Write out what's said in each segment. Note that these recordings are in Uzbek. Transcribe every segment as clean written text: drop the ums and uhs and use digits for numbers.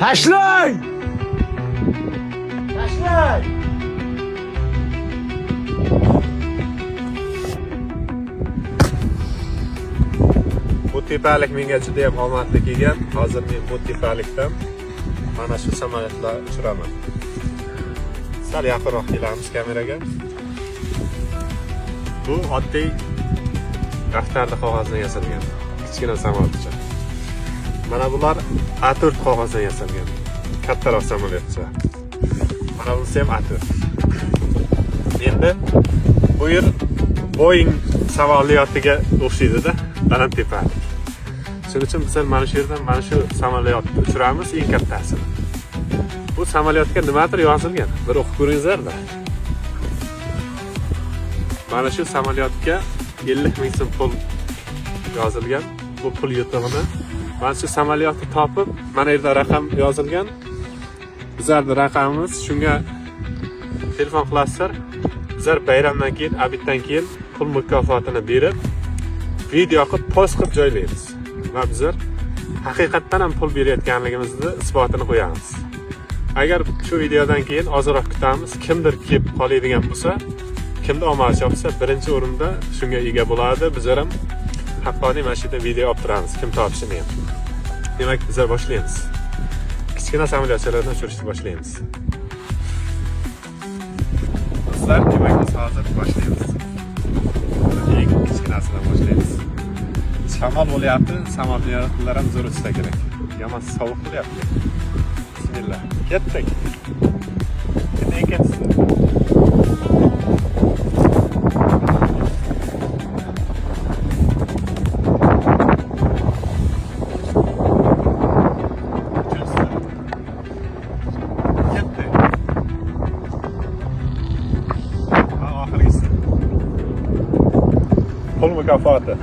Tashlang! Tashlang! Bu tepalik menga juda ham omadli kelgan. Hozir men bu tepalikdan mana shu samolyotlar uchiraman. Sal yaqinroq kelamiz kameraga. Bu oddiy daftarda qog'ozdan yasalgan kichkina samolyotcha. Mana bular A4 qog'ozdan yasalgan kattaroq samolyotcha. Mana bunisi ham A4. Endi bu yer Boeing samolyotiga o'xshaydi-da, baland tepalik. Shuning uchun biz mana shu yerdan mana shu samolyotni uchiramiz, eng kattasini. Bu samolyotga nimadir yozilgan. Bir o'qib ko'ringizlar-da. Mana shu samolyotga 50 ming so'm pul yozilgan. Bu pul yutug'ini mana shu samolyotni topib, mana yerda raqam yozilgan. Bizlarning raqamimiz shunga telefon qilasizlar. Bizlar bayramdan keyin, abitdan keyin pul mukofotini berib, video qilib, post qilib joylaymiz. Va bizlar haqiqatdan ham pul berayotganligimizni isbotini qo'yamiz. Agar shu videodan keyin ozroq kutamiz, kimdir kelib qoladigan bo'lsa, kimda omad chopsa, birinchi o'rinda shunga ega bo'ladi. Bizlar ham haqqoniy mana shu yerda video olib turamiz, kim topishini ham. Demak, bizlar boshlaymiz. Kichkina samolyotchalardan uchirishni boshlaymiz. Bizlar demak biz hozir boshlaymiz. Eng kichkinasidan boshlaymiz. Shamol bo'lyapti, samolyotlar ham zo'r uchsa kerak. Yomon sovuq bo'lyapti. Bismillah. Ketdik. Ketdik. Pul mukofoti.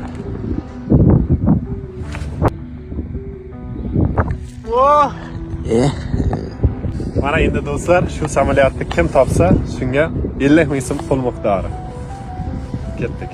Mana endi do'stlar, shu samolyotni kim topsa, shunga 50 ming so'm pul miqdori. Ketdik.